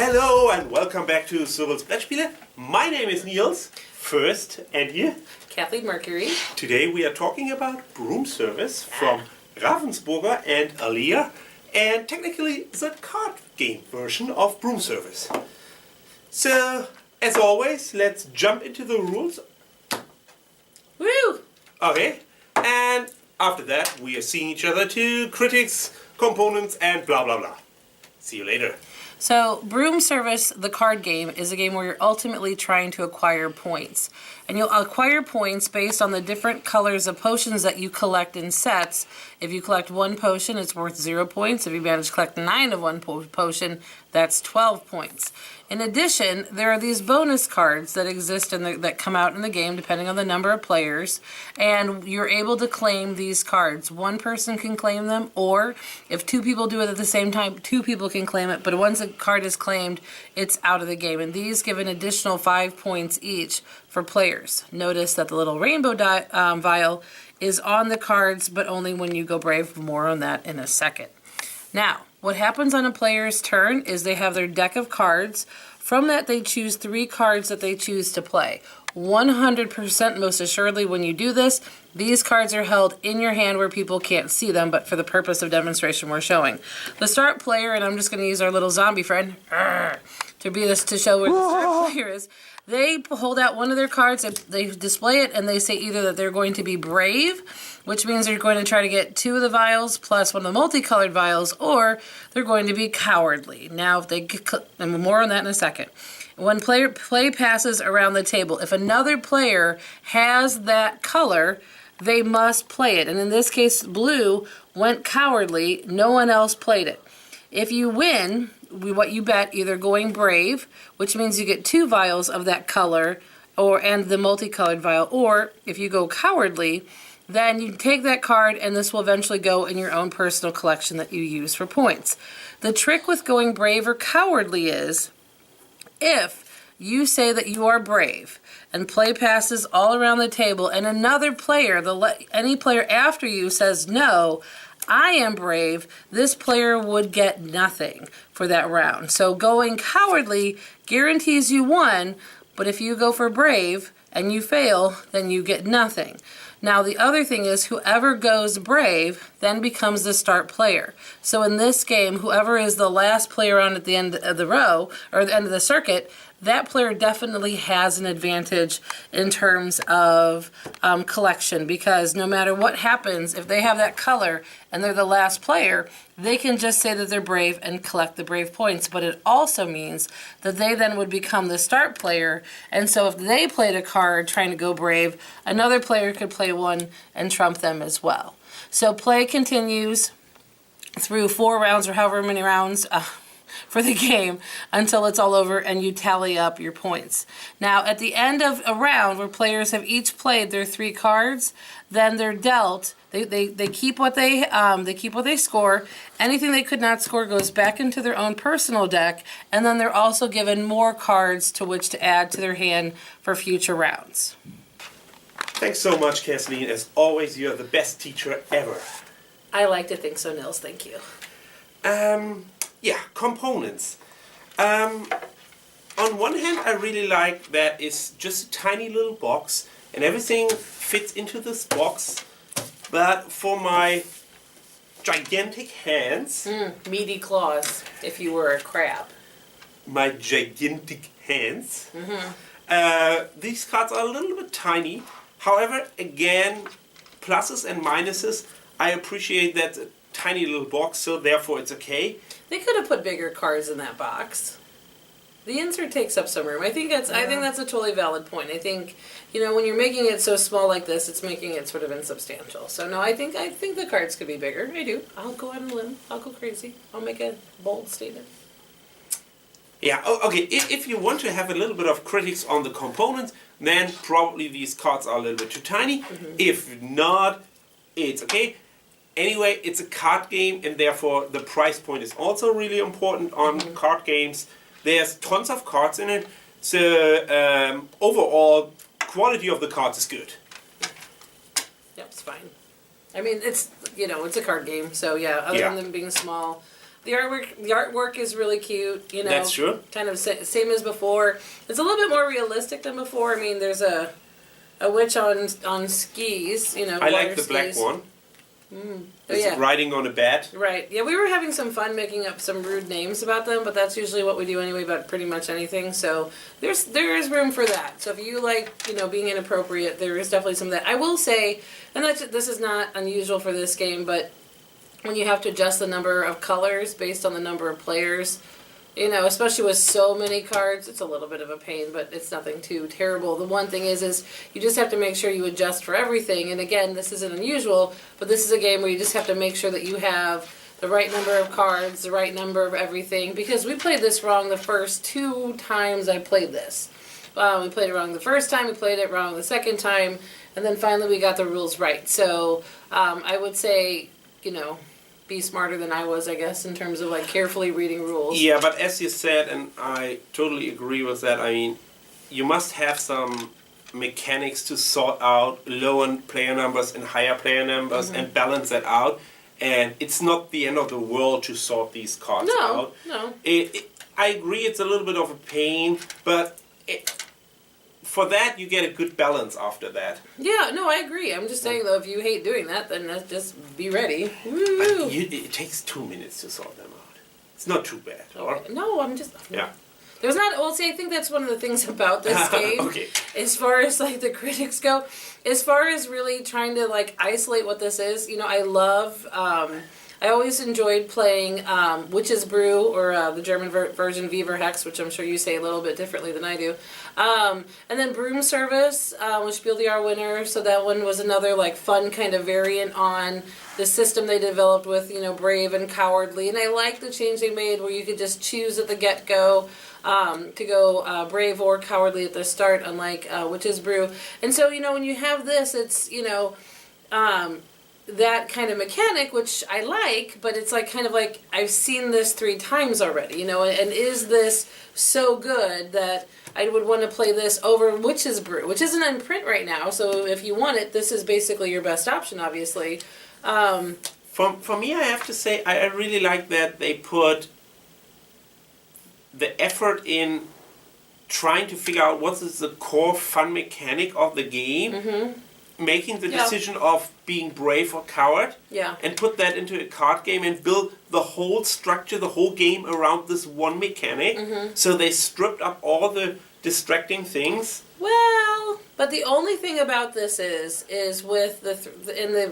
Hello and welcome back to Cyrils Brettspiele. My name is Nils, first, and here Kathleen Mercury. Today we are talking about Broom Service from Ravensburger and Alea, and technically the card game version of Broom Service. So, as always, let's jump into the rules. Woo! Okay, and after that we are seeing each other to critics, components, and blah blah blah. See you later. So, Broom Service, the card game, is a game where you're ultimately trying to acquire points. And you'll acquire points based on the different colors of potions that you collect in sets. If you collect one potion, it's worth 0 points. If you manage to collect 9 of one potion, that's 12 points. In addition, there are these bonus cards that exist that come out in the game depending on the number of players, and you're able to claim these cards. One person can claim them, or if 2 people do it at the same time, 2 people can claim it, but once a card is claimed, it's out of the game. And these give an additional 5 points each for players. Notice that the little rainbow vial is on the cards, but only when you go brave. More on that in a second. Now, what happens on a player's turn is they have their deck of cards. From that, they choose 3 cards that they choose to play. 100% most assuredly when you do this, these cards are held in your hand where people can't see them, but for the purpose of demonstration we're showing. The start player, and I'm just going to use our little zombie friend to show where the start player is. They hold out one of their cards, they display it, and they say either that they're going to be brave, which means they're going to try to get 2 of the vials plus one of the multicolored vials, or they're going to be cowardly. Now, if they get, and more on that in a second. When play passes around the table, if another player has that color, they must play it. And in this case, blue went cowardly. No one else played it. If you win, what you bet, either going brave, which means you get 2 vials of that color, and the multicolored vial, or if you go cowardly, then you take that card and this will eventually go in your own personal collection that you use for points. The trick with going brave or cowardly is, if you say that you are brave and play passes all around the table and another player, any player after you says no, I am brave, this player would get nothing for that round. So going cowardly guarantees you 1, but if you go for brave and you fail, then you get nothing. Now the other thing is whoever goes brave then becomes the start player. So in this game, whoever is the last player on at the end of the row, or the end of the circuit, that player definitely has an advantage in terms of collection, because no matter what happens, if they have that color and they're the last player, they can just say that they're brave and collect the brave points. But it also means that they then would become the start player, and so if they played a card trying to go brave, another player could play one and trump them as well. So play continues through 4 rounds or however many rounds for the game until it's all over and you tally up your points. Now at the end of a round where players have each played their 3 cards, then they're dealt. They keep what they score. Anything they could not score goes back into their own personal deck, and then they're also given more cards to which to add to their hand for future rounds. Thanks so much, Kathleen. As always, you're the best teacher ever. I like to think so, Nils. Thank you. Yeah, components. On one hand, I really like that it's just a tiny little box and everything fits into this box. But for my gigantic hands... meaty claws, if you were a crab. My gigantic hands. These cards are a little bit tiny. However, again, pluses and minuses. I appreciate that tiny little box, so therefore it's okay. They could have put bigger cards in that box. The insert takes up some room. I think that's a totally valid point. I think, when you're making it so small like this, it's making it sort of insubstantial. So no, I think the cards could be bigger. I do. I'll go out on a limb. I'll go crazy. I'll make a bold statement. Yeah, okay, if you want to have a little bit of critics on the components, then probably these cards are a little bit too tiny. If not, it's okay. Anyway, it's a card game, and therefore the price point is also really important on card games. There's tons of cards in it, so overall quality of the cards is good. Yep, it's fine. I mean, it's a card game, so yeah, other than them being small, The artwork is really cute. You know, That's true. Kind of same as before. It's a little bit more realistic than before. I mean, there's a witch on skis. You know, I like the skis. black one. Oh, It's yeah. riding on a bat. Right. Yeah, we were having some fun making up some rude names about them, but that's usually what we do anyway about pretty much anything. So there is room for that. So if you like, you know, being inappropriate, there is definitely some of that. I will say, and this is not unusual for this game, but when you have to adjust the number of colors based on the number of players, you know, especially with so many cards, it's a little bit of a pain, but it's nothing too terrible. The one thing is you just have to make sure you adjust for everything. And again, this isn't unusual, but this is a game where you just have to make sure that you have the right number of cards, the right number of everything, because we played this wrong the first 2 times I played this. We played it wrong the first time, we played it wrong the second time, and then finally we got the rules right. So I would say, you know, be smarter than I was, I guess, in terms of like carefully reading rules. Yeah, but as you said, and I totally agree with that, I mean, you must have some mechanics to sort out lower player numbers and higher player numbers and balance that out. And it's not the end of the world to sort these cards out. No. I agree it's a little bit of a pain, but for that you get a good balance after that. Yeah, no, I agree. I'm just saying, though, if you hate doing that, then just be ready. Woo! It takes 2 minutes to sort them out. It's not too bad. Or? No, I'm just... Yeah. There's not... Well, see, I think that's one of the things about this game. Okay. As far as, like, the critics go. As far as really trying to, like, isolate what this is, you know, I love... I always enjoyed playing Witch's Brew, or the German version Viver Hex, which I'm sure you say a little bit differently than I do. And then Broom Service, was Spiel die Jahr winner, so that one was another like fun kind of variant on the system they developed with, you know, Brave and Cowardly. And I like the change they made where you could just choose at the get-go to go Brave or Cowardly at the start, unlike Witch's Brew. And so, you know, when you have this, it's, you know... that kind of mechanic, which I like, but it's like kind of like I've seen this 3 times already, you know, and is this so good that I would want to play this over Witch's Brew, which isn't in print right now, so if you want it, this is basically your best option, obviously. For me, I have to say, I really like that they put the effort in trying to figure out what is the core fun mechanic of the game, making the decision of being brave or coward, and put that into a card game and build the whole structure, the whole game around this one mechanic. So they stripped up all the distracting things. Well, but the only thing about this is with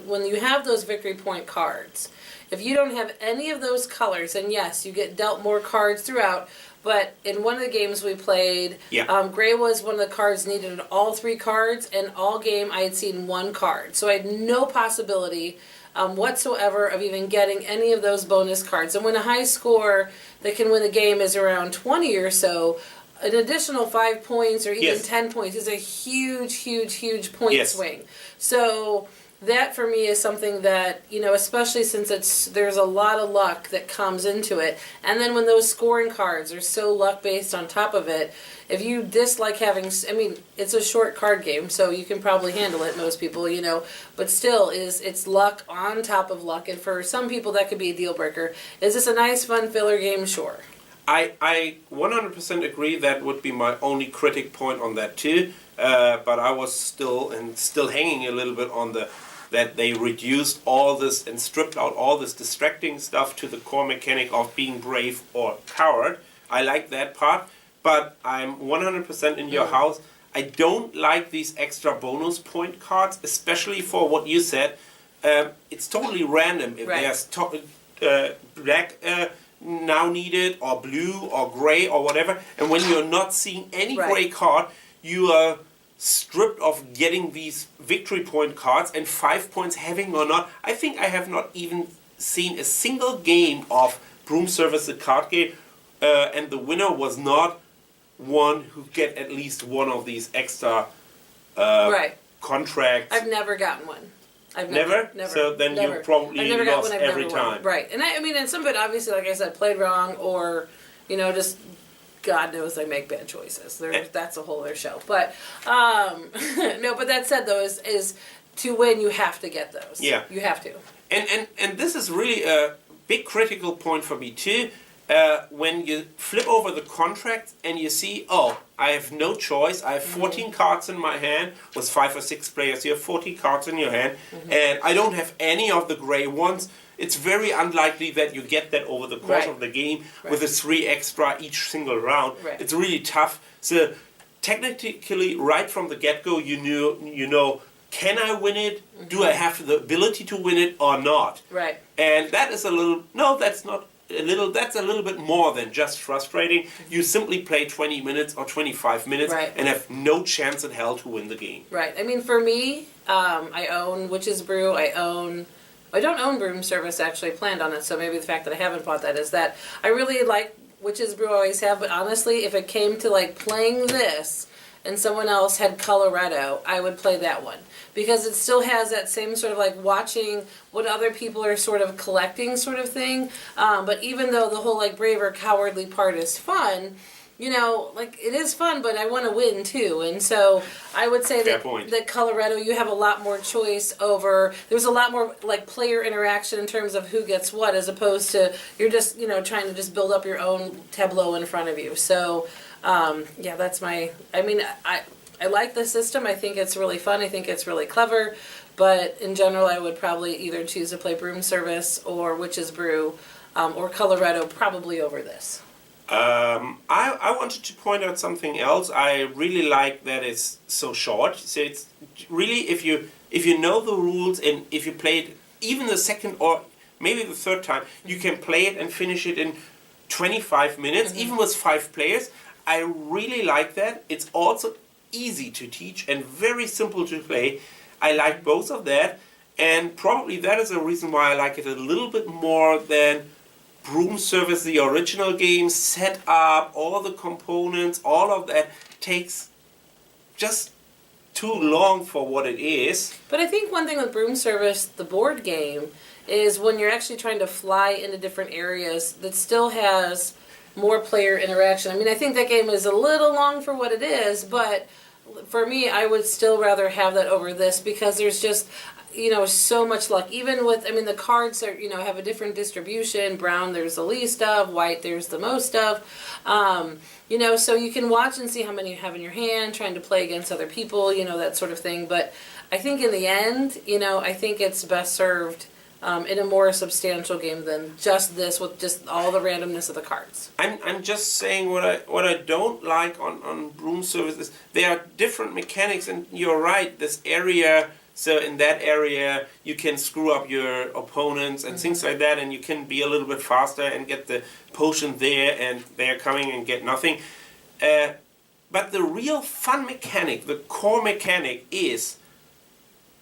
when you have those victory point cards, if you don't have any of those colors, and yes, you get dealt more cards throughout. But in one of the games we played, gray was one of the cards needed all 3 cards, and all game I had seen 1 card. So I had no possibility whatsoever of even getting any of those bonus cards. And when a high score that can win a game is around 20 or so, an additional 5 points or even 10 points is a huge, huge, huge point swing. So... that for me is something that, you know, especially since there's a lot of luck that comes into it. And then when those scoring cards are so luck based on top of it, if you dislike having, I mean, it's a short card game, so you can probably handle it, most people, you know, but still it's luck on top of luck. And for some people that could be a deal breaker. Is this a nice fun filler game? Sure. I 100% agree that would be my only critic point on that too. But I was still hanging a little bit on that they reduced all this and stripped out all this distracting stuff to the core mechanic of being brave or coward. I like that part, but I'm 100% in your house. I don't like these extra bonus point cards, especially for what you said. It's totally random if there's black now needed, or blue, or gray, or whatever. And when you're not seeing any gray card, you are stripped of getting these victory point cards, and 5 points having or not. I think I have not even seen a single game of Broom Service, the card game, and the winner was not one who get at least one of these extra contracts. I've never gotten one. I've never? So then you probably lost every time. Right. And I mean, and some of it obviously, like I said, played wrong, or, you know, just God knows they make bad choices. That's a whole other show. But, no, but that said, though, is to win, you have to get those. Yeah. You have to. And this is really big critical point for me too, when you flip over the contract and you see, oh, I have no choice. I have 14 cards in my hand. With 5 or 6 players, you have 14 cards in your hand, and I don't have any of the gray ones. It's very unlikely that you get that over the course of the game with a 3 extra each single round. It's really tough. So technically, right from the get-go, you know, can I win it? Do I have the ability to win it or not? Right. And that is a little, no, that's not a little, that's a little bit more than just frustrating. You simply play 20 minutes or 25 minutes and have no chance in hell to win the game. Right. I mean, for me, I own Witch's Brew. I don't own Broom Service, actually. I planned on it, so maybe the fact that I haven't bought that is that I really like Witch's Brew, I always have, but honestly, if it came to like playing this and someone else had Colorado, I would play that one. Because it still has that same sort of like watching what other people are sort of collecting sort of thing. But even though the whole like brave or cowardly part is fun, you know, like it is fun, but I want to win too. And so I would say that Colorado, you have a lot more choice over, there's a lot more like player interaction in terms of who gets what, as opposed to you're just, you know, trying to just build up your own tableau in front of you. So, yeah, that's my, I mean, I like the system. I think it's really fun. I think it's really clever. But in general, I would probably either choose to play Broom Service or Witch's Brew or Colorado probably over this. I wanted to point out something else. I really like that it's so short. So it's really, if you know the rules and if you play it even the second or maybe the third time, you can play it and finish it in 25 minutes, even with 5 players. I really like that. It's also easy to teach and very simple to play. I like both of that, and probably that is a reason why I like it a little bit more than Broom Service, the original game. Set up, all the components, all of that takes just too long for what it is. But I think one thing with Broom Service, the board game, is when you're actually trying to fly into different areas, that still has more player interaction. I mean, I think that game is a little long for what it is, but for me, I would still rather have that over this because there's just, you know, so much luck. Even with, I mean, the cards are, you know, have a different distribution. Brown, there's the least of. White, there's the most of. You know, so you can watch and see how many you have in your hand, trying to play against other people, you know, that sort of thing. But I think in the end, you know, I think it's best served in a more substantial game than just this with just all the randomness of the cards. I'm just saying what I don't like on Broom Service is there are different mechanics, and you're right, this area, so in that area you can screw up your opponents and things like that, and you can be a little bit faster and get the potion there and they're coming and get nothing. But the real fun mechanic, the core mechanic is,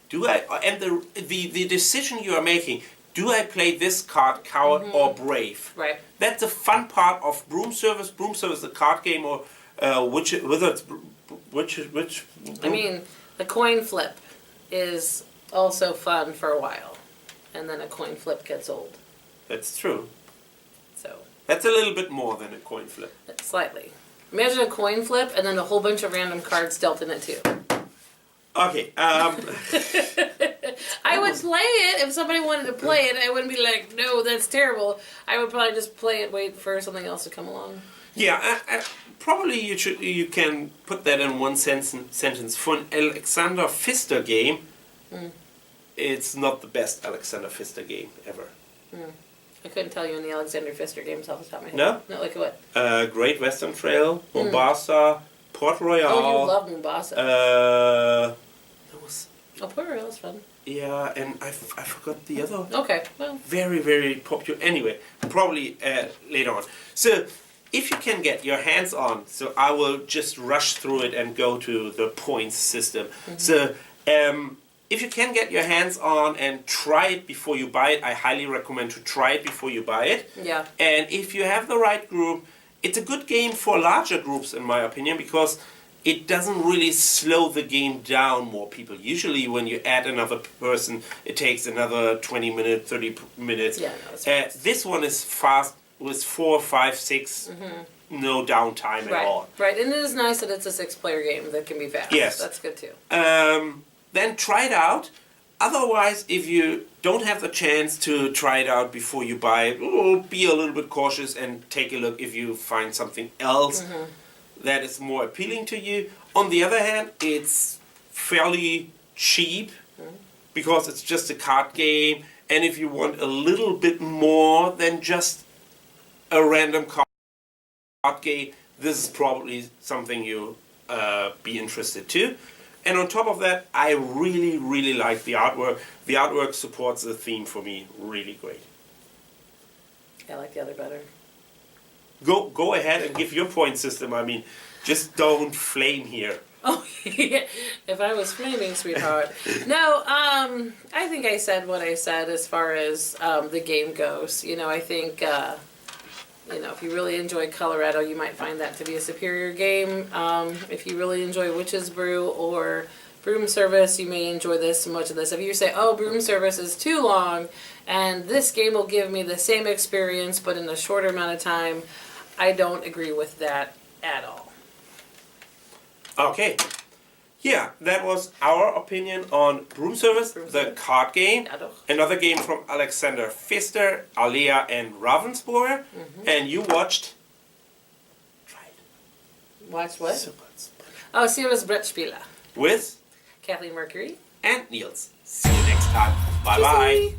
do I, and the decision you are making, do I play this card, coward or brave? Right. That's the fun part of Broom Service. Broom Service, the card game, or which. I mean, the coin flip is also fun for a while, and then a coin flip gets old. That's true. So. That's a little bit more than a coin flip. Slightly. Imagine a coin flip and then a whole bunch of random cards dealt in it too. Okay. I would play it if somebody wanted to play it. I wouldn't be like, no, that's terrible. I would probably just play it, wait for something else to come along. Yeah, probably you can put that in one sentence. For an Alexander Pfister game, it's not the best Alexander Pfister game ever. I couldn't tell you any Alexander Pfister games off the top of my head. No? No, like what? Great Western Trail, Mombasa, Port Royal. Oh, you love Mombasa. Port Royal is fun. Yeah, and I forgot the other. Okay, well. Very, very popular. Anyway, probably later on. So, if you can get your hands on, so I will just rush through it and go to the points system. So, if you can get your hands on and try it before you buy it, I highly recommend to try it before you buy it. Yeah. And if you have the right group, it's a good game for larger groups, in my opinion, because it doesn't really slow the game down more people. Usually when you add another person, it takes another 20 minutes, 30 minutes. Yeah, no, it's fast. This one is fast with 4, 5, 6, no downtime at all. Right, and it is nice that it's a 6-player game that can be fast. Yes. That's good too. Then try it out. Otherwise, if you don't have the chance to try it out before you buy it, be a little bit cautious and take a look if you find something else that is more appealing to you. On the other hand, it's fairly cheap because it's just a card game, and if you want a little bit more than just a random card game, this is probably something you'll be interested to. And on top of that, I really, really like the artwork. The artwork supports the theme for me really great. I like the other better. Go ahead and give your point system. I mean, just don't flame here. Oh, yeah. If I was flaming, sweetheart. No, I think I said what I said as far as the game goes. You know, I think, if you really enjoy Colorado, you might find that to be a superior game. If you really enjoy Witch's Brew or Broom Service, you may enjoy this much of this. If you say, oh, Broom Service is too long, and this game will give me the same experience, but in a shorter amount of time, I don't agree with that at all. Okay. Yeah, that was our opinion on Broom Service, the card game. Another game from Alexander Pfister, Alea, and Ravensburger. And you watched... Try it. Watched what? Oh, Cyrils Brettspiele. With... Kathleen Mercury. And Nils. See you next time. Bye-bye.